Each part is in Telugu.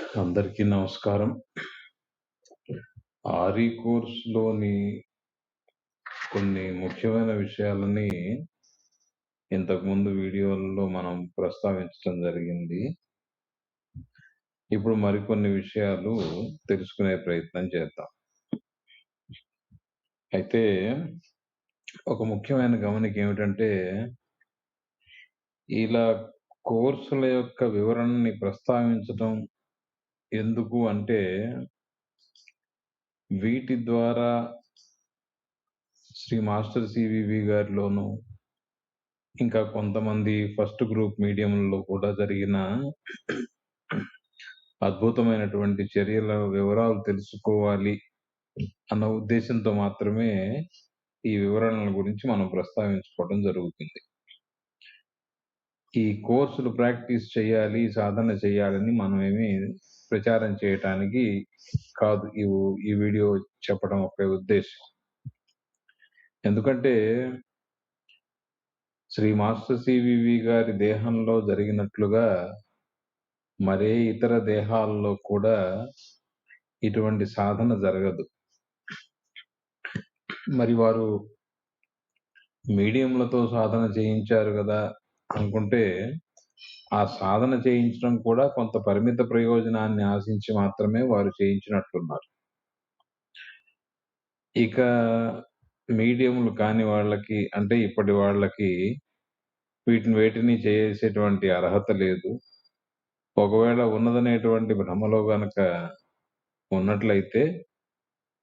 అందరికీ నమస్కారం. ఆర్ఈ కోర్స్‌లోని కొన్ని ముఖ్యమైన విషయాలని ఇంతకుముందు వీడియోలలో మనం ప్రస్తావించడం జరిగింది. ఇప్పుడు మరికొన్ని విషయాలు తెలుసుకునే ప్రయత్నం చేద్దాం. అయితే ఒక ముఖ్యమైన గమనిక ఏమిటంటే, ఇలా కోర్సుల యొక్క వివరణని ప్రస్తావించటం ఎందుకు అంటే, వీటి ద్వారా శ్రీ మాస్టర్ సివివి గారిలోను, ఇంకా కొంతమంది ఫస్ట్ గ్రూప్ మీడియంలో కూడా జరిగిన అద్భుతమైనటువంటి చర్యల వివరాలు తెలుసుకోవాలి అన్న ఉద్దేశంతో మాత్రమే ఈ వివరణల గురించి మనం ప్రస్తావించుకోవడం జరుగుతుంది. ఈ కోర్సులు ప్రాక్టీస్ చేయాలి, సాధన చేయాలని మనమేమి ప్రచారం చేయటానికి కాదు ఈ వీడియో చెప్పడం ఒక ఉద్దేశం. ఎందుకంటే శ్రీ మాస్టర్ సివివి గారి దేహంలో జరిగినట్లుగా మరే ఇతర దేహాల్లో కూడా ఇటువంటి సాధన జరగదు. మరి వారు మీడియంలతో సాధన చేయించారు కదా అనుకుంటే, ఆ సాధన చేయించడం కూడా కొంత పరిమిత ప్రయోజనాన్ని ఆశించి మాత్రమే వారు చేయించినట్లున్నారు. ఇక మీడియంలు కాని వాళ్ళకి, అంటే ఇప్పటి వాళ్ళకి వేటిని చేసేటువంటి అర్హత లేదు. ఒకవేళ ఉన్నదనేటువంటి భ్రమలో గనక ఉన్నట్లయితే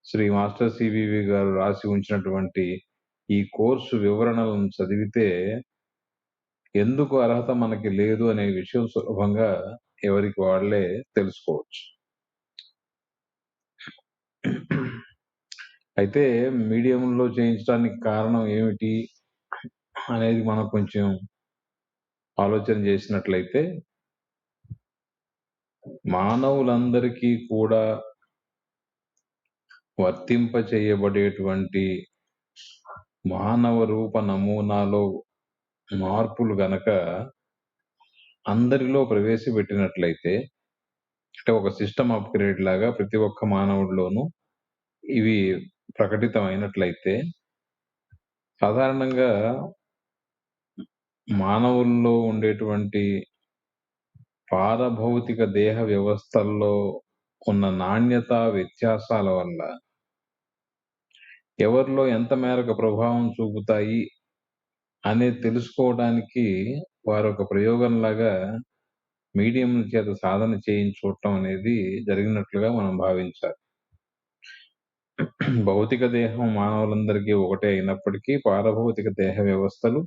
శ్రీ మాస్టర్ సివివి గారు రాసి ఉంచినటువంటి ఈ కోర్సు వివరణలను చదివితే ఎందుకు అర్హత మనకి లేదు అనే విషయం సులభంగా ఎవరికి వాళ్ళే తెలుసుకోవచ్చు. అయితే మీడియంలో చేయించడానికి కారణం ఏమిటి అనేది మనం కొంచెం ఆలోచన చేసినట్లయితే, మానవులందరికీ కూడా వర్తింప చేయబడేటువంటి మానవ రూప నమూనాలో మార్పులు గనక అందరిలో ప్రవేశపెట్టినట్లయితే, అంటే ఒక సిస్టమ్ అప్గ్రేడ్ లాగా ప్రతి ఒక్క మానవుడిలోనూ ఇవి ప్రకటితమైనట్లయితే, సాధారణంగా మానవుల్లో ఉండేటువంటి పారభౌతిక దేహ వ్యవస్థల్లో ఉన్న నాణ్యతా వ్యత్యాసాల వల్ల ఎవరిలో ఎంత మేరకు ప్రభావం చూపుతాయి అనేది తెలుసుకోవడానికి వారు ఒక ప్రయోగంలాగా మీడియం చేత సాధన చేయించుకోవటం అనేది జరిగినట్లుగా మనం భావించాలి. భౌతిక దేహం మానవులందరికీ ఒకటే అయినప్పటికీ పారభౌతిక దేహ వ్యవస్థలు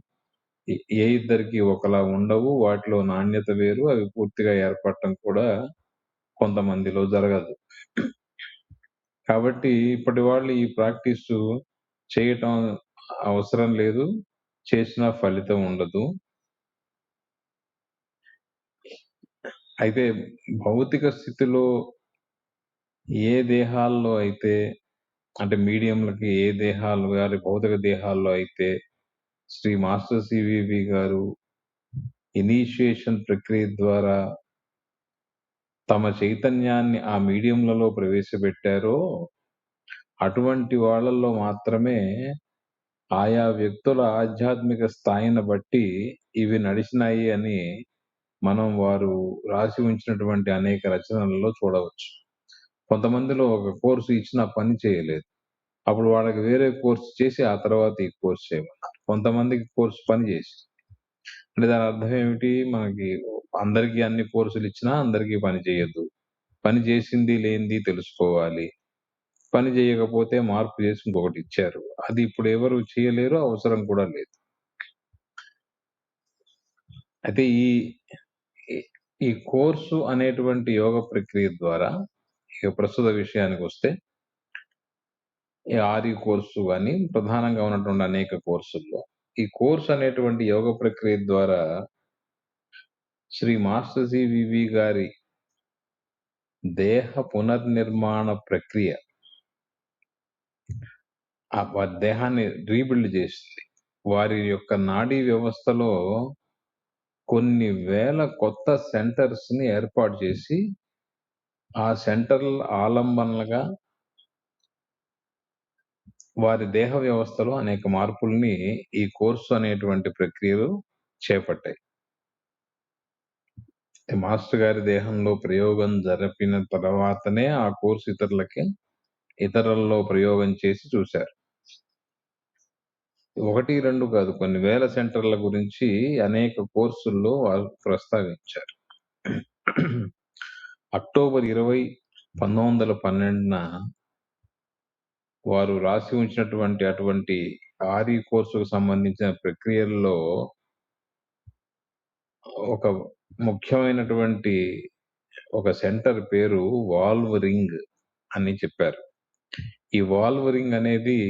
ఏ ఇద్దరికి ఒకలా ఉండవు. వాటిలో నాణ్యత వేరు. అవి పూర్తిగా ఏర్పడటం కూడా కొంతమందిలో జరగదు. కాబట్టి ఇప్పటి వాళ్ళు ఈ ప్రాక్టీస్ చేయటం అవసరం లేదు. చేసిన ఫలితం ఉండదు. అయితే భౌతిక స్థితిలో ఏ దేహాల్లో అయితే, అంటే మీడియంలకి ఏ దేహాలు గారి భౌతిక దేహాల్లో అయితే శ్రీ మాస్టర్ సివివి గారు ఇనీషియేషన్ ప్రక్రియ ద్వారా తమ చైతన్యాన్ని ఆ మీడియంలలో ప్రవేశపెట్టారో, అటువంటి వాళ్ళల్లో మాత్రమే ఆయా వ్యక్తుల ఆధ్యాత్మిక స్థాయిని బట్టి ఇవి నడిచినాయి అని మనం వారు రాసి ఉంచినటువంటి అనేక రచనలలో చూడవచ్చు. కొంతమందిలో ఒక కోర్సు ఇచ్చినా పని చేయలేదు. అప్పుడు వాళ్ళకి వేరే కోర్సు చేసి ఆ తర్వాత ఈ కోర్సు చేయమన్నారు. కొంతమందికి కోర్సు పని చేసి, అంటే దాని అర్థం ఏమిటి? మనకి అందరికీ అన్ని కోర్సులు ఇచ్చినా అందరికీ పని చేయొద్దు. పని చేసింది లేనిది తెలుసుకోవాలి. పని చేయకపోతే మార్పు చేసి ఇంకొకటి ఇచ్చారు. అది ఇప్పుడు ఎవరు చేయలేరు, అవసరం కూడా లేదు. అయితే ఈ కోర్సు అనేటువంటి యోగ ప్రక్రియ ద్వారా, ఇక ప్రస్తుత విషయానికి వస్తే, ఈ ఆర్ఈ కోర్సు గాని ప్రధానంగా ఉన్నటువంటి అనేక కోర్సుల్లో ఈ కోర్సు అనేటువంటి యోగ ప్రక్రియ ద్వారా శ్రీ మాస్టర్ సివివి గారి దేహ పునర్నిర్మాణ ప్రక్రియ వారి దేహాన్ని రీబిల్డ్ చేసింది. వారి యొక్క నాడీ వ్యవస్థలో కొన్ని వేల కొత్త సెంటర్స్ ని ఏర్పాటు చేసి ఆ సెంటర్ల ఆలంబనలుగా వారి దేహ వ్యవస్థలో అనేక మార్పుల్ని ఈ కోర్సు అనేటువంటి ప్రక్రియలు చేపట్టాయి. మాస్టర్ గారి దేహంలో ప్రయోగం జరిపిన తర్వాతనే ఆ కోర్సు ఇతరులలో ప్రయోగం చేసి చూశారు. 1, 2 కాదు, కొన్ని వేల సెంటర్ల గురించి అనేక కోర్సుల్లో వారు ప్రస్తావించారు. అక్టోబర్ 20, 1912న వారు రాసి ఉంచినటువంటి అటువంటి ఆర్ఈ కోర్సుకు సంబంధించిన ప్రక్రియల్లో ఒక ముఖ్యమైనటువంటి ఒక సెంటర్ పేరు వాల్వ్ రింగ్ అని చెప్పారు. ఈ వాల్వ్ రింగ్ అనేది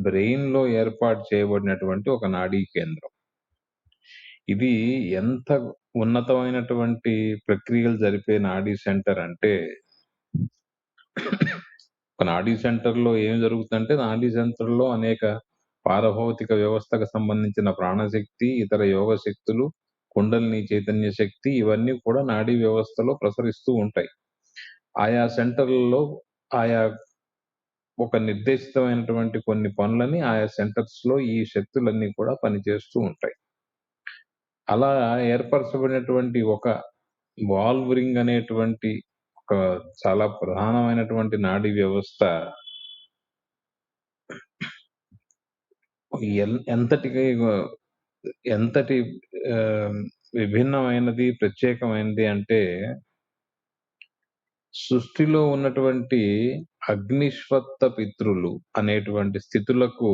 బ్రెయిన్ లో ఏర్పాటు చేయబడినటువంటి ఒక నాడీ కేంద్రం. ఇది ఎంత ఉన్నతమైనటువంటి ప్రక్రియలు జరిపే నాడీ సెంటర్ అంటే, ఒక నాడీ సెంటర్ లో ఏం జరుగుతుందంటే, నాడీ సెంటర్ లో అనేక పారభౌతిక వ్యవస్థకు సంబంధించిన ప్రాణశక్తి, ఇతర యోగ శక్తులు, కుండలిని చైతన్య శక్తి, ఇవన్నీ కూడా నాడీ వ్యవస్థలో ప్రసరిస్తూ ఉంటాయి. ఆయా సెంటర్లలో ఆయా ఒక నిర్దేశితమైనటువంటి కొన్ని పనులని ఆయా సెంటర్స్ లో ఈ శక్తులన్నీ కూడా పనిచేస్తూ ఉంటాయి. అలా ఏర్పరచబడినటువంటి ఒక వాల్వ్ రింగ్ అనేటువంటి ఒక చాలా ప్రధానమైనటువంటి నాడీ వ్యవస్థ ఎంతటి విభిన్నమైనది, ప్రత్యేకమైనది అంటే, సృష్టిలో ఉన్నటువంటి అగ్నిశ్వత్థ పితృలు అనేటువంటి స్థితులకు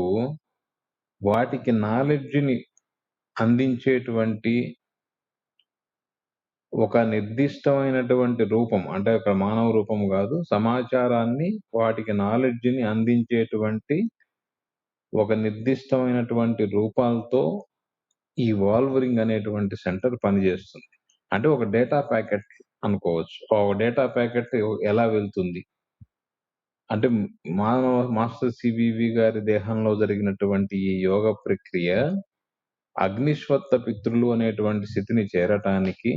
వాటికి నాలెడ్జ్ని అందించేటువంటి ఒక నిర్దిష్టమైనటువంటి రూపం, అంటే అక్కడ మానవ రూపం కాదు, సమాచారాన్ని వాటికి నాలెడ్జ్ని అందించేటువంటి ఒక నిర్దిష్టమైనటువంటి రూపాలతో ఈ వాల్వరింగ్ అనేటువంటి సెంటర్ పనిచేస్తుంది. అంటే ఒక డేటా ప్యాకెట్ అనుకోవచ్చు. ఒక డేటా ప్యాకెట్ ఎలా వెళ్తుంది అంటే, మాస్టర్ సివివి గారి దేహంలో జరిగినటువంటి ఈ యోగ ప్రక్రియ అగ్నిశ్వత్థ పితృలు అనేటువంటి స్థితిని చేరటానికి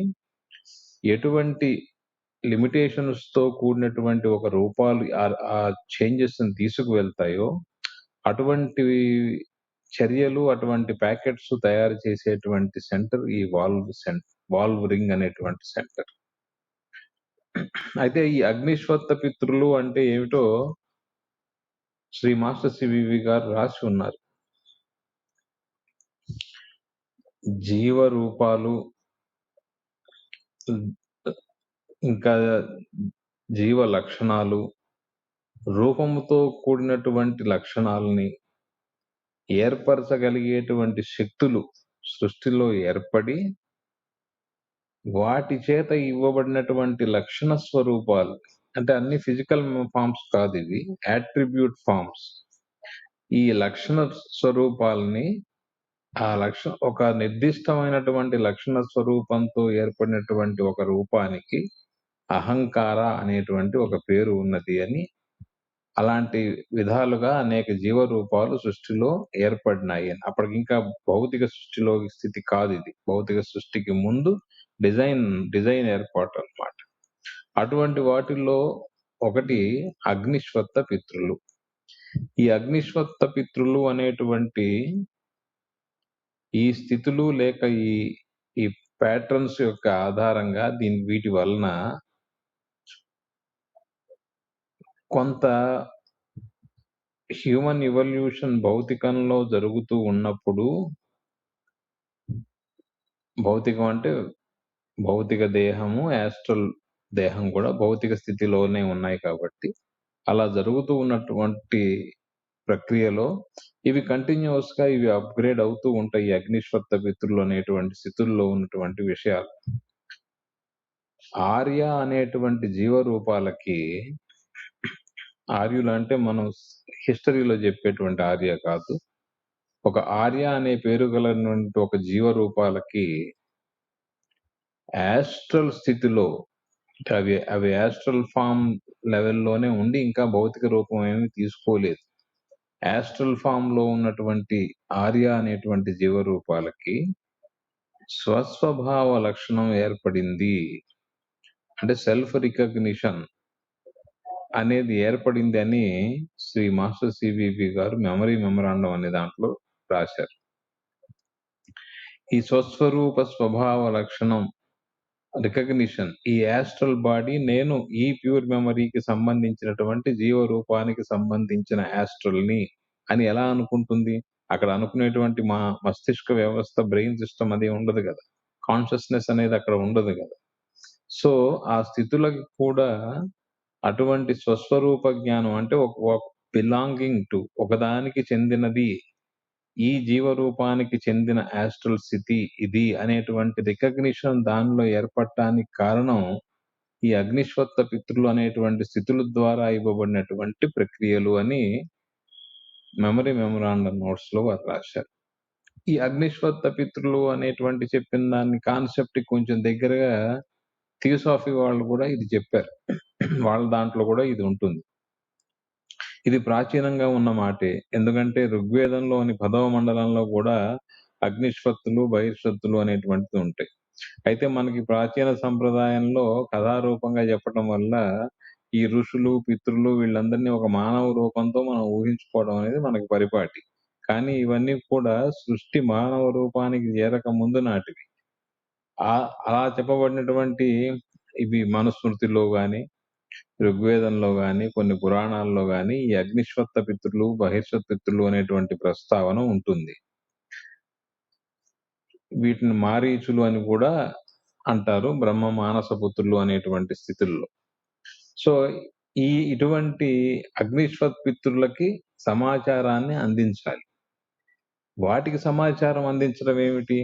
ఎటువంటి లిమిటేషన్స్ తో కూడినటువంటి ఒక రూపాలు ఆ చేంజెస్ ని తీసుకువెళ్తాయో, అటువంటి చర్యలు, అటువంటి ప్యాకెట్స్ తయారు చేసేటువంటి సెంటర్ ఈ వాల్వ్ రింగ్ అనేటువంటి సెంటర్. అయితే ఈ అగ్నిశ్వత్థ పితృలు అంటే ఏమిటో శ్రీ మాస్టర్ సివివి గారు రాసి ఉన్నారు. జీవ రూపాలు, ఇంకా జీవ లక్షణాలు, రూపముతో కూడినటువంటి లక్షణాలని ఏర్పరచగలిగేటువంటి శక్తులు సృష్టిలో ఏర్పడి, వాటి చేత ఇవ్వబడినటువంటి లక్షణ స్వరూపాలు, అంటే అన్ని ఫిజికల్ ఫార్మ్స్ కాదు, ఇవి యాట్రిబ్యూట్ ఫార్మ్స్. ఈ లక్షణ స్వరూపాలని ఒక నిర్దిష్టమైనటువంటి లక్షణ స్వరూపంతో ఏర్పడినటువంటి ఒక రూపానికి అహంకార అనేటువంటి ఒక పేరు ఉన్నది అని, అలాంటి విధాలుగా అనేక జీవ రూపాలు సృష్టిలో ఏర్పడినాయి అని. అప్పటికి ఇంకా భౌతిక సృష్టిలో స్థితి కాదు ఇది, భౌతిక సృష్టికి ముందు డిజైన్ ఏర్పాటు అన్నమాట. అటువంటి వాటిల్లో ఒకటి అగ్నిశ్వత్థ పితృలు. ఈ అగ్నిశ్వత్థ పితృలు అనేటువంటి ఈ స్థితులు లేక ఈ ప్యాటర్న్స్ యొక్క ఆధారంగా వీటి వలన కొంత హ్యూమన్ ఇవల్యూషన్ భౌతికంలో జరుగుతూ ఉన్నప్పుడు, భౌతికం అంటే భౌతిక దేహము, యాస్ట్రల్ దేహం కూడా భౌతిక స్థితిలోనే ఉన్నాయి కాబట్టి, అలా జరుగుతూ ఉన్నటువంటి ప్రక్రియలో ఇవి కంటిన్యూస్ గా ఇవి అప్గ్రేడ్ అవుతూ ఉంటాయి. అగ్నిశ్వత్థ పితృలు అనేటువంటి స్థితుల్లో ఉన్నటువంటి విషయాలు. ఆర్య అనేటువంటి జీవ రూపాలకి, ఆర్యులు అంటే మనం హిస్టరీలో చెప్పేటువంటి ఆర్య కాదు, ఒక ఆర్య అనే పేరు గలటువంటి ఒక జీవ రూపాలకి యాస్ట్రల్ స్థితిలో, అవి యాస్ట్రల్ ఫామ్ లెవెల్లోనే ఉండి ఇంకా భౌతిక రూపం ఏమీ తీసుకోలేదు. యాస్ట్రల్ ఫామ్ లో ఉన్నటువంటి ఆర్య అనేటువంటి జీవ రూపాలకి స్వస్వభావ లక్షణం ఏర్పడింది. అంటే సెల్ఫ్ రికగ్నిషన్ అనేది ఏర్పడింది అని శ్రీ మాస్టర్ సివివి గారు మెమరీ మెమరాండం అనే దాంట్లో రాశారు. ఈ స్వస్వరూప స్వభావ లక్షణం రికగ్నిషన్, ఈ యాస్ట్రల్ బాడీ నేను ఈ ప్యూర్ మెమరీకి సంబంధించినటువంటి జీవరూపానికి సంబంధించిన యాస్ట్రల్ ని అని ఎలా అనుకుంటుంది? అక్కడ అనుకునేటువంటి మా మస్తిష్క వ్యవస్థ, బ్రెయిన్ సిస్టమ్ అది ఉండదు కదా, కాన్షియస్నెస్ అనేది అక్కడ ఉండదు కదా. సో ఆ స్థితులకి కూడా అటువంటి స్వస్వరూప జ్ఞానం అంటే ఒక బిలాంగింగ్ టు, ఒకదానికి చెందినది, ఈ జీవరూపానికి చెందిన యాస్ట్రల్ స్థితి ఇది అనేటువంటి రికగ్నిషన్ దానిలో ఏర్పడటానికి కారణం ఈ అగ్నిశ్వత్థ పితృలు అనేటువంటి స్థితుల ద్వారా ఇవ్వబడినటువంటి ప్రక్రియలు అని మెమరీ మెమరాండం నోట్స్ లో వారు రాశారు. ఈ అగ్నిశ్వత్థ పితృలు అనేటువంటి చెప్పిన దాన్ని కాన్సెప్ట్ కొంచెం దగ్గరగా థియోసాఫీ వాళ్ళు కూడా ఇది చెప్పారు. వాళ్ళ దాంట్లో కూడా ఇది ఉంటుంది. ఇది ప్రాచీనంగా ఉన్న మాటే. ఎందుకంటే ఋగ్వేదంలోని 10వ మండలంలో కూడా అగ్నిశ్వత్తులు, బహిర్షత్తులు అనేటువంటివి ఉంటాయి. అయితే మనకి ప్రాచీన సంప్రదాయంలో కథారూపంగా చెప్పటం వల్ల ఈ ఋషులు, పితృలు వీళ్ళందరినీ ఒక మానవ రూపంతో మనం ఊహించుకోవడం అనేది మనకి పరిపాటి. కానీ ఇవన్నీ కూడా సృష్టి మానవ రూపానికి చేరక ముందు నాటివి. అలా చెప్పబడినటువంటి ఇవి మనుస్మృతిలో గాని, ఋగ్వేదంలో గాని, కొన్ని పురాణాల్లో గాని ఈ అగ్నిశ్వత్థ పితృలు, బహిర్షత్ పితృలు అనేటువంటి ప్రస్తావన ఉంటుంది. వీటిని మారీచులు అని కూడా అంటారు, బ్రహ్మ మానస పుత్రులు అనేటువంటి స్థితుల్లో. సో ఇటువంటి అగ్నిశ్వత్ పితృలకి సమాచారాన్ని అందించాలి. వాటికి సమాచారం అందించడం ఏమిటి?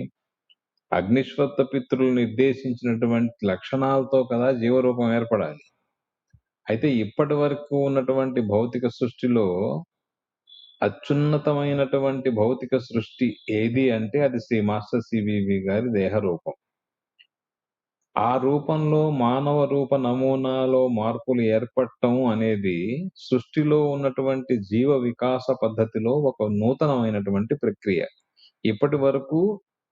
అగ్నిశ్వత్థ పితృలు నిర్దేశించినటువంటి లక్షణాలతో కదా జీవరూపం ఏర్పడాలి. అయితే ఇప్పటి వరకు ఉన్నటువంటి భౌతిక సృష్టిలో అత్యున్నతమైనటువంటి భౌతిక సృష్టి ఏది అంటే అది శ్రీ మాస్టర్ సివివి గారి దేహ రూపం. ఆ రూపంలో మానవ రూప నమూనాలో మార్పులు ఏర్పడటం అనేది సృష్టిలో ఉన్నటువంటి జీవ వికాస పద్ధతిలో ఒక నూతనమైనటువంటి ప్రక్రియ. ఇప్పటి వరకు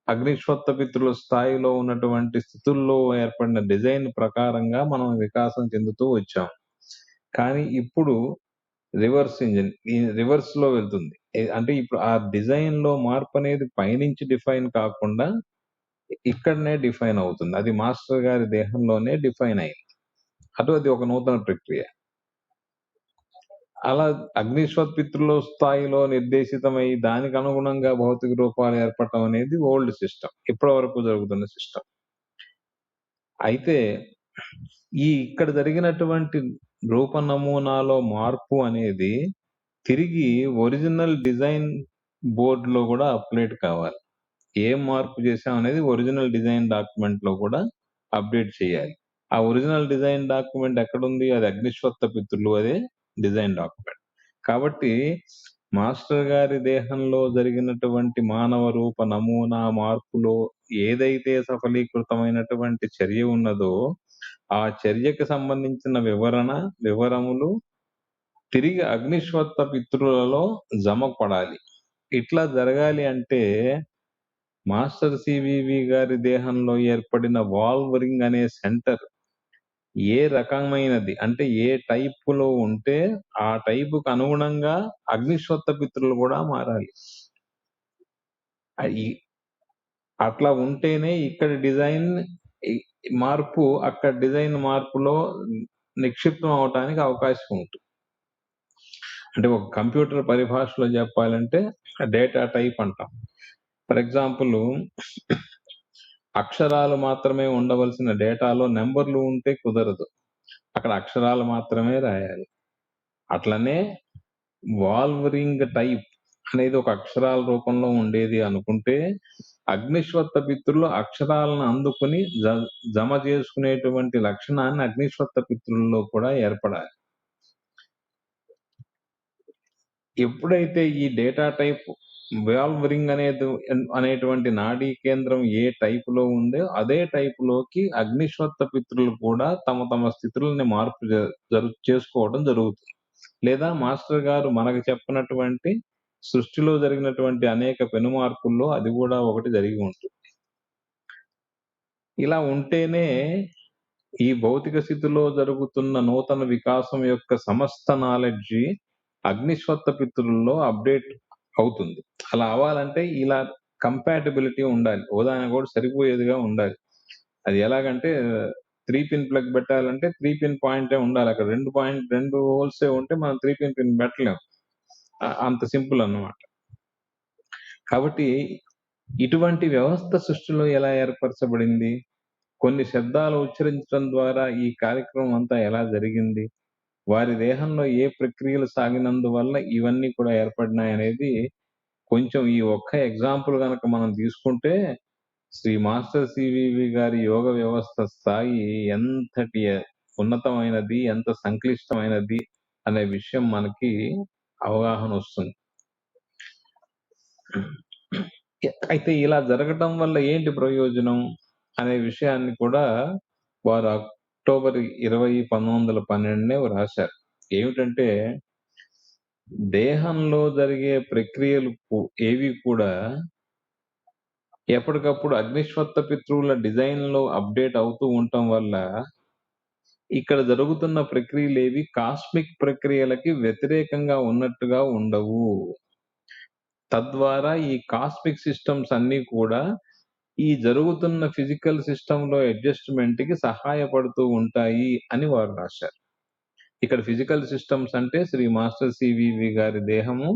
అగ్నిశ్వత్థ పితృల స్థాయిలో ఉన్నటువంటి స్థితుల్లో ఏర్పడిన డిజైన్ ప్రకారంగా మనం వికాసం చెందుతూ వచ్చాం. కానీ ఇప్పుడు రివర్స్ ఇంజిన్ ఈ రివర్స్ లో వెళ్తుంది. అంటే ఇప్పుడు ఆ డిజైన్ లో మార్పు అనేది పైనుంచి డిఫైన్ కాకుండా ఇక్కడనే డిఫైన్ అవుతుంది. అది మాస్టర్ గారి దేహంలోనే డిఫైన్ అయింది. అది ఒక నూతన ప్రక్రియ. అలా అగ్నిశ్వత్ పితృల స్థాయిలో నిర్దేశితమై దానికి అనుగుణంగా భౌతిక రూపాలు ఏర్పడటం అనేది ఓల్డ్ సిస్టమ్, ఇప్పటి వరకు జరుగుతున్న సిస్టమ్. అయితే ఇక్కడ జరిగినటువంటి రూప నమూనాలో మార్పు అనేది తిరిగి ఒరిజినల్ డిజైన్ బోర్డ్ లో కూడా అప్డేట్ కావాలి. ఏం మార్పు చేసాం అనేది ఒరిజినల్ డిజైన్ డాక్యుమెంట్ లో కూడా అప్డేట్ చేయాలి. ఆ ఒరిజినల్ డిజైన్ డాక్యుమెంట్ ఎక్కడుంది? అది అగ్నిశ్వత్థ పితృలు, అదే డిజైన్ డాక్యుమెంట్. కాబట్టి మాస్టర్ గారి దేహంలో జరిగినటువంటి మానవ రూప నమూనా మార్పులో ఏదైతే సఫలీకృతమైనటువంటి చర్య ఉన్నదో ఆ చర్యకి సంబంధించిన వివరములు తిరిగి అగ్నిశ్వత్థ పితృలలో జమపడాలి. ఇట్లా జరగాలి అంటే మాస్టర్ సివివి గారి దేహంలో ఏర్పడిన వాల్వరింగ్ అనే సెంటర్ ఏ రకమైనది అంటే ఏ టైపులో ఉంటే ఆ టైపుకు అనుగుణంగా అగ్నిశ్వత్థ పితృలు కూడా మారాలి. అట్లా ఉంటేనే ఇక్కడ డిజైన్ మార్పు అక్కడ డిజైన్ మార్పులో నిక్షిప్తం అవటానికి అవకాశం ఉంటుంది. అంటే ఒక కంప్యూటర్ పరిభాషలో చెప్పాలంటే డేటా టైప్ అంటాం. ఫర్ ఎగ్జాంపుల్ అక్షరాలు మాత్రమే ఉండవలసిన డేటాలో నెంబర్లు ఉంటే కుదరదు, అక్కడ అక్షరాలు మాత్రమే రాయాలి. అట్లనే వాల్వరింగ్ టైప్ అనేది ఒక అక్షరాల రూపంలో ఉండేది అనుకుంటే అగ్నిశ్వత్థ పితృలు అక్షరాలను అందుకుని జమ చేసుకునేటువంటి లక్షణాన్ని అగ్నిశ్వత్థ పితృల్లో కూడా ఏర్పడాలి. ఎప్పుడైతే ఈ డేటా టైప్ వాల్వరింగ్ అనేటువంటి నాడీ కేంద్రం ఏ టైప్ లో ఉందో అదే టైప్ లోకి అగ్నిశ్వత్థ పితృలు కూడా తమ తమ స్థితులని మార్పు చేసుకోవడం జరుగుతుంది. లేదా మాస్టర్ గారు మనకు చెప్పినటువంటి సృష్టిలో జరిగినటువంటి అనేక పెను మార్పుల్లో అది కూడా ఒకటి జరిగి ఉంటుంది. ఇలా ఉంటేనే ఈ భౌతిక స్థితిలో జరుగుతున్న నూతన వికాసం యొక్క సమస్త నాలెడ్జ్ అగ్నిశ్వత్థ పితృల్లో అప్డేట్ అవుతుంది. అలా అవ్వాలంటే ఇలా కంపాటబిలిటీ ఉండాలి. ఉదాహరణ కూడా సరిపోయేదిగా ఉండాలి. అది ఎలాగంటే 3 పిన్ ప్లగ్ పెట్టాలంటే 3 పిన్ పాయింటే ఉండాలి. అక్కడ 2 హోల్సే ఉంటే మనం 3 పిన్ పెట్టలేం. అంత సింపుల్ అన్నమాట. కాబట్టి ఇటువంటి వ్యవస్థ సృష్టిలో ఎలా ఏర్పరచబడింది? కొన్ని శబ్దాలు ఉచ్చరించడం ద్వారా ఈ కార్యక్రమం అంతా ఎలా జరిగింది? వారి దేహంలో ఏ ప్రక్రియలు సాగినందువల్ల ఇవన్నీ కూడా ఏర్పడినాయనేది కొంచెం ఈ ఒక్క ఎగ్జాంపుల్ గనక మనం తీసుకుంటే శ్రీ మాస్టర్ సివివి గారి యోగ వ్యవస్థ స్థాయి ఎంతటి ఉన్నతమైనది, ఎంత సంక్లిష్టమైనది అనే విషయం మనకి అవగాహన వస్తుంది. అయితే ఇలా జరగటం వల్ల ఏంటి ప్రయోజనం అనే విషయాన్ని కూడా వారు అక్టోబర్ 20, 1912 రాశారు. ఏమిటంటే దేహంలో జరిగే ప్రక్రియలు ఏవి కూడా ఎప్పటికప్పుడు అగ్నిశ్వత్థ పితృవుల డిజైన్ లో అప్డేట్ అవుతూ ఉండటం వల్ల ఇక్కడ జరుగుతున్న ప్రక్రియలేవి కాస్మిక్ ప్రక్రియలకి వ్యతిరేకంగా ఉన్నట్టుగా ఉండవు. తద్వారా ఈ కాస్మిక్ సిస్టమ్స్ అన్ని కూడా ఈ జరుగుతున్న ఫిజికల్ సిస్టమ్ లో అడ్జస్ట్మెంట్ కి సహాయపడుతూ ఉంటాయి అని వారు రాశారు. ఇక్కడ ఫిజికల్ సిస్టమ్స్ అంటే శ్రీ మాస్టర్ సివివి గారి దేహము,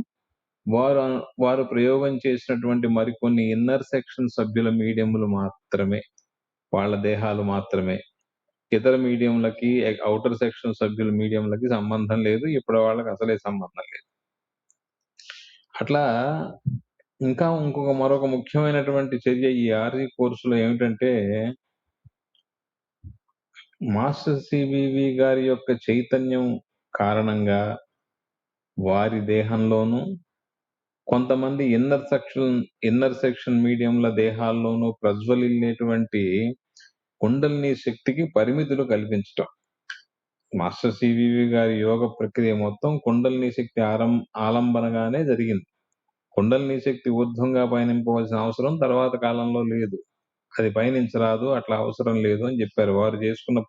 వారు ప్రయోగం చేసినటువంటి మరికొన్ని ఇన్నర్ సెక్షన్ సభ్యుల మీడియంలు మాత్రమే, వాళ్ళ దేహాలు మాత్రమే. ఇతర మీడియంలకి, ఔటర్ సెక్షన్ సభ్యుల మీడియంలకి సంబంధం లేదు. ఇప్పుడు వాళ్ళకి అసలే సంబంధం లేదు. అట్లా ఇంకా మరొక ముఖ్యమైనటువంటి చర్య ఈ ఆర్జీ కోర్సులో ఏమిటంటే మాస్టర్ సివివి గారి యొక్క చైతన్యం కారణంగా వారి దేహంలోనూ కొంతమంది ఇన్నర్ సెక్షన్ మీడియంల దేహాల్లోనూ ప్రజ్వలిల్లేటువంటి కుండలిని శక్తికి పరిమితులు కల్పించటం. మాస్టర్ సివివి గారి యోగ ప్రక్రియ మొత్తం కుండలిని శక్తి ఆలంబనగానే జరిగింది. కుండలిని శక్తి ఊర్ధ్వంగా పయనింపవలసిన అవసరం తర్వాత కాలంలో లేదు. అది పయనించరాదు, అట్లా అవసరం లేదు అని చెప్పారు. వారు చేసుకున్న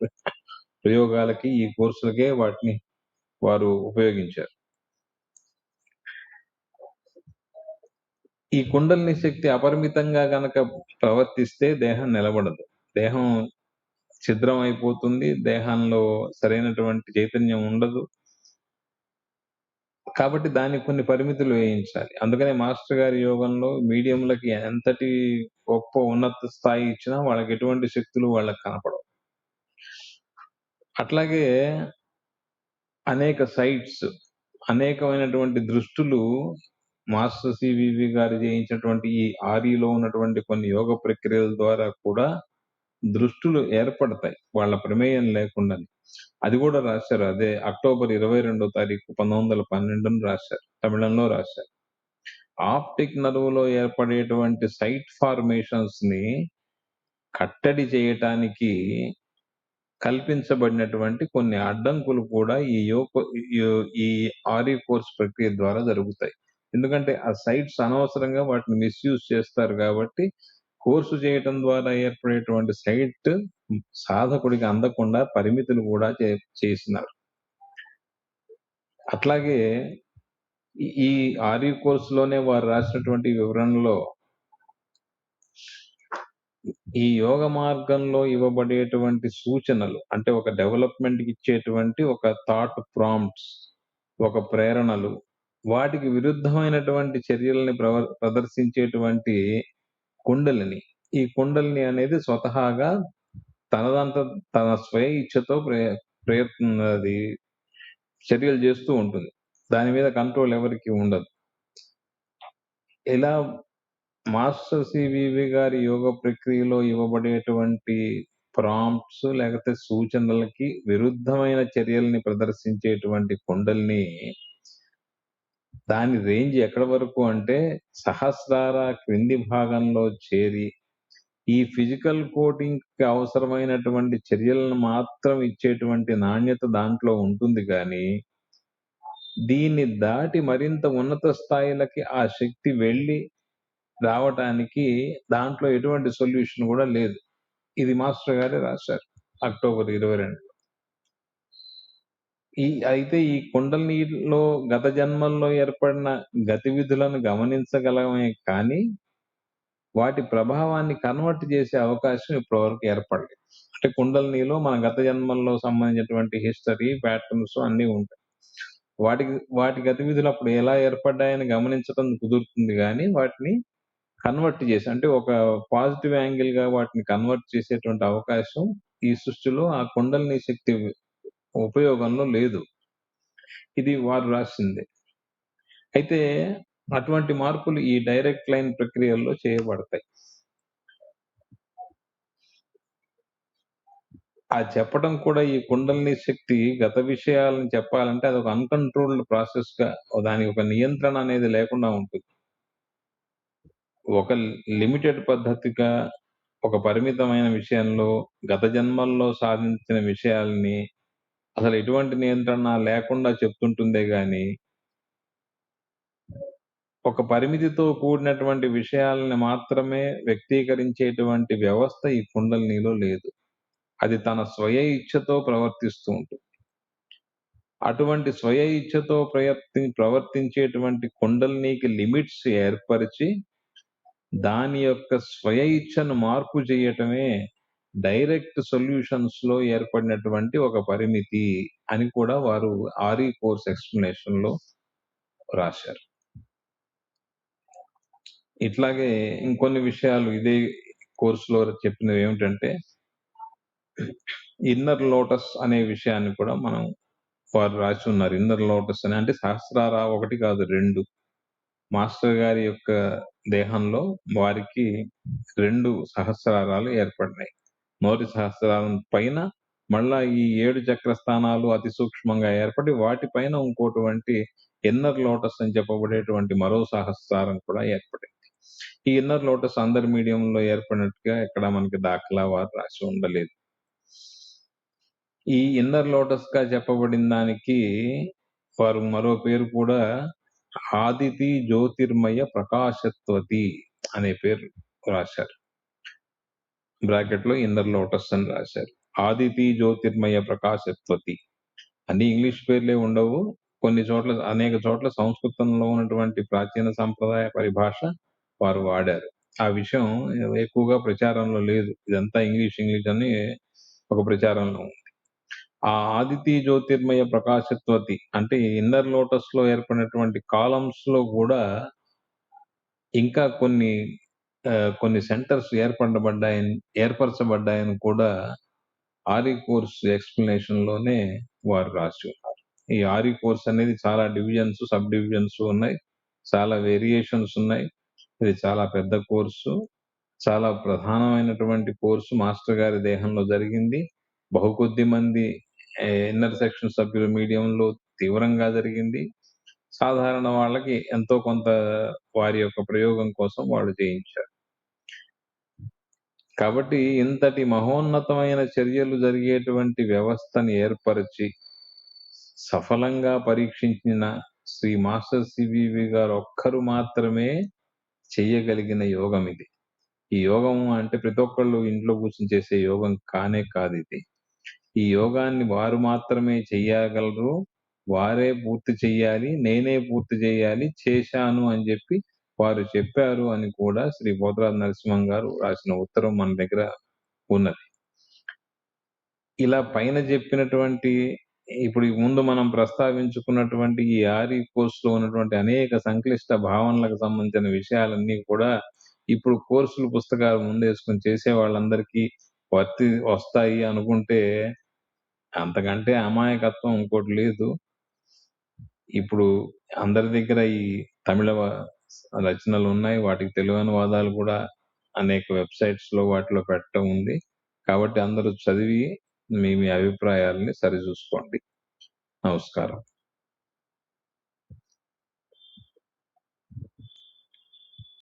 ప్రయోగాలకి ఈ కోర్సులకే వాటిని వారు ఉపయోగించారు. ఈ కుండలిని శక్తి అపరిమితంగా గనక ప్రవర్తిస్తే దేహం నిలబడదు. దేహం ఛిద్రం అయిపోతుంది. దేహంలో సరైనటువంటి చైతన్యం ఉండదు. కాబట్టి దానికి కొన్ని పరిమితులు వేయించాలి. అందుకనే మాస్టర్ గారి యోగంలో మీడియంలకి ఎంతటి గొప్ప ఉన్నత స్థాయి ఇచ్చినా వాళ్ళకి ఎటువంటి శక్తులు వాళ్ళకి కనపడవు. అట్లాగే అనేక సైట్స్, అనేకమైనటువంటి దృష్టులు మాస్టర్ సివివి గారు చేయించినటువంటి ఈ ఆర్ఈలో ఉన్నటువంటి కొన్ని యోగ ప్రక్రియల ద్వారా కూడా దృష్టులు ఏర్పడతాయి వాళ్ళ ప్రమేయం లేకుండా. అది కూడా రాశారు. అదే అక్టోబర్ 22వ తారీఖు 1912 రాశారు. తమిళంలో రాశారు. ఆప్టిక్ నర్వులో ఏర్పడేటువంటి సైట్ ఫార్మేషన్స్ ని కట్టడి చేయటానికి కల్పించబడినటువంటి కొన్ని అడ్డంకులు కూడా ఈ ఆర్ఈ కోర్స్ ప్రక్రియ ద్వారా జరుగుతాయి. ఎందుకంటే ఆ సైట్స్ అనవసరంగా వాటిని మిస్యూజ్ చేస్తారు కాబట్టి కోర్సు చేయటం ద్వారా ఏర్పడేటువంటి సైట్ సాధకుడికి అందకుండా పరిమితులు కూడా చేసినారు. అట్లాగే ఈ ఆర్ఈ కోర్సులోనే వారు రాసినటువంటి వివరణలో ఈ యోగ మార్గంలో ఇవ్వబడేటువంటి సూచనలు అంటే ఒక డెవలప్మెంట్ కి ఇచ్చేటువంటి ఒక థాట్ ప్రాంప్ట్స్, ఒక ప్రేరణలు, వాటికి విరుద్ధమైనటువంటి చర్యలని ప్రదర్శించేటువంటి కుండలిని, ఈ కుండలిని అనేది స్వతహాగా తన స్వయ ఇచ్ఛతో అది చర్యలు చేస్తూ ఉంటుంది. దాని మీద కంట్రోల్ ఎవరికి ఉండదు. ఇలా మాస్టర్ సివివి గారి యోగ ప్రక్రియలో ఇవ్వబడేటువంటి ప్రాంప్ట్స్ లేకపోతే సూచనలకి విరుద్ధమైన చర్యల్ని ప్రదర్శించేటువంటి కుండల్ని దాని రేంజ్ ఎక్కడ వరకు అంటే సహస్రార క్రింది భాగంలో చేరి ఈ ఫిజికల్ కోటింగ్ కి అవసరమైనటువంటి చర్యలను మాత్రం ఇచ్చేటువంటి నాణ్యత దాంట్లో ఉంటుంది కానీ దీన్ని దాటి మరింత ఉన్నత స్థాయిలకి ఆ శక్తి వెళ్ళి రావటానికి దాంట్లో ఎటువంటి సొల్యూషన్ కూడా లేదు. ఇది మాస్టర్ గారే రాశారు. అక్టోబర్ 22. అయితే ఈ కుండలినిలో గత జన్మల్లో ఏర్పడిన గతివిధులను గమనించగలమే కానీ, వాటి ప్రభావాన్ని కన్వర్ట్ చేసే అవకాశం ఇప్పటివరకు ఏర్పడలేదు. అంటే కుండలినిలో మన గత జన్మల్లో సంబంధించినటువంటి హిస్టరీ, ప్యాటర్న్స్ అన్నీ ఉంటాయి. వాటి గతివిధులు అప్పుడు ఎలా ఏర్పడ్డాయని గమనించడం కుదురుతుంది గానీ, వాటిని కన్వర్ట్ చేసి అంటే ఒక పాజిటివ్ యాంగిల్‌గా వాటిని కన్వర్ట్ చేసేటువంటి అవకాశం ఈ సృష్టిలో ఆ కుండలిని శక్తి ఉపయోగంలో లేదు. ఇది వారు రాసిందే. అయితే అటువంటి మార్పులు ఈ డైరెక్ట్ లైన్ ప్రక్రియల్లో చేయబడతాయి. ఆ చెప్పడం కూడా ఈ కుండలిని శక్తి గత విషయాలను చెప్పాలంటే అదొక అన్‌కంట్రోల్డ్ ప్రాసెస్‌గా దానికి ఒక నియంత్రణ అనేది లేకుండా ఉంటుంది. ఒక లిమిటెడ్ పద్ధతిగా ఒక పరిమితమైన విషయంలో గత జన్మల్లో సాధించిన విషయాల్ని అసలు ఎటువంటి నియంత్రణ లేకుండా చెప్తుంటుందే గాని, ఒక పరిమితితో కూడినటువంటి విషయాలని మాత్రమే వ్యక్తీకరించేటువంటి వ్యవస్థ ఈ కుండలినిలో లేదు. అది తన స్వయ ఇచ్ఛతో ప్రవర్తిస్తూ ఉంటుంది. అటువంటి స్వయ ఇచ్ఛతో ప్రవర్తించేటువంటి కుండలినికి లిమిట్స్ ఏర్పరిచి, దాని యొక్క స్వయ ఇచ్ఛను మార్పు చేయటమే డైరెక్ట్ సొల్యూషన్స్‌లో ఏర్పడినటువంటి ఒక పరిమితి అని కూడా వారు ఆర్ఈ కోర్స్ ఎక్స్‌ప్లనేషన్‌లో రాశారు. ఇట్లాగే ఇంకొన్ని విషయాలు ఇదే కోర్సులో చెప్పినవేమిటంటే, ఇన్నర్ లోటస్ అనే విషయాన్ని కూడా వారు రాసి ఉన్నారు. ఇన్నర్ లోటస్ అని అంటే సహస్రార 1 కాదు 2. మాస్టర్ గారి యొక్క దేహంలో వారికి 2 సహస్రారాలు ఏర్పడినాయి. మొదటి సహస్రారం పైన మళ్ళా ఈ 7 చక్ర స్థానాలు అతి సూక్ష్మంగా ఏర్పడి వాటిపైన ఇంకోటువంటి ఇన్నర్ లోటస్ అని చెప్పబడేటువంటి మరో సహస్రారం కూడా ఏర్పడింది. ఈ ఇన్నర్ లోటస్ అందరి మీడియంలో ఏర్పడినట్టుగా ఇక్కడ మనకి దాఖలా వారు రాసి ఉండలేదు. ఈ ఇన్నర్ లోటస్ గా చెప్పబడిన దానికి వారు మరో పేరు కూడా ఆదితి జ్యోతిర్మయ ప్రకాశత్వతి అనే పేరు రాశారు. బ్రాకెట్ లో ఇన్నర్ లోటస్ అని రాశారు. ఆదితి జ్యోతిర్మయ ప్రకాశత్వతి అన్ని ఇంగ్లీష్ పేర్లే ఉండవు. కొన్ని చోట్ల అనేక చోట్ల సంస్కృతంలో ఉన్నటువంటి ప్రాచీన సంప్రదాయ పరిభాష వారు వాడారు. ఆ విషయం ఎక్కువగా ప్రచారంలో లేదు. ఇదంతా ఇంగ్లీష్ అని ఒక ప్రచారంలో ఉంది. ఆ ఆదితి జ్యోతిర్మయ ప్రకాశత్వతి అంటే ఇన్నర్ లోటస్ లో ఏర్పడినటువంటి కాలమ్స్ లో కూడా ఇంకా కొన్ని సెంటర్స్ ఏర్పరచబడ్డాయని కూడా ఆర్ఈ కోర్స్ ఎక్స్‌ప్లనేషన్ లోనే వారు రాసి ఉన్నారు. ఈ ఆర్ఈ కోర్స్ అనేది చాలా డివిజన్స్, సబ్ డివిజన్స్ ఉన్నాయి. చాలా వేరియేషన్స్ ఉన్నాయి. ఇది చాలా పెద్ద కోర్సు. చాలా ప్రధానమైనటువంటి కోర్సు మాస్టర్ గారి దేహంలో జరిగింది. బహుకొద్ది మంది ఇన్నర్ సెక్షన్ సభ్యుల మీడియంలో తీవ్రంగా జరిగింది. సాధారణ వాళ్ళకి ఎంతో కొంత వారి యొక్క ప్రయోగం కోసం వాళ్ళు చేయించారు. కాబట్టి ఇంతటి మహోన్నతమైన చర్యలు జరిగేటువంటి వ్యవస్థని ఏర్పరిచి సఫలంగా పరీక్షించిన శ్రీ మాస్టర్ సివివి గారు ఒక్కరు మాత్రమే చెయ్యగలిగిన యోగం ఇది. ఈ యోగం అంటే ప్రతి ఒక్కళ్ళు ఇంట్లో కూర్చొని చేసే యోగం కానే కాదు ఇది. ఈ యోగాన్ని వారు మాత్రమే చెయ్యగలరు. వారే పూర్తి చెయ్యాలి. నేనే పూర్తి చేయాలి. చేశాను అని చెప్పి వారు చెప్పారు అని కూడా శ్రీ పోతరాజు నరసింహం గారు రాసిన ఉత్తరం మన దగ్గర ఉన్నది. ఇలా పైన చెప్పినటువంటి ఇప్పుడు ముందు మనం ప్రస్తావించుకున్నటువంటి ఈ ఆర్ఈ కోర్సులో ఉన్నటువంటి అనేక సంక్లిష్ట భావనలకు సంబంధించిన విషయాలన్నీ కూడా ఇప్పుడు కోర్సులు పుస్తకాలు ముందేసుకొని చేసే వాళ్ళందరికీ వస్తాయి అనుకుంటే అంతకంటే అమాయకత్వం ఇంకోటి లేదు. ఇప్పుడు అందరి దగ్గర ఈ తమిళ రచనలు ఉన్నాయి. వాటికి తెలుగు అనువాదాలు కూడా అనేక వెబ్‌సైట్స్ లో వాటిలో పెట్టడం ఉంది. కాబట్టి అందరూ చదివి మీ అభిప్రాయాలని సరిచూసుకోండి. నమస్కారం.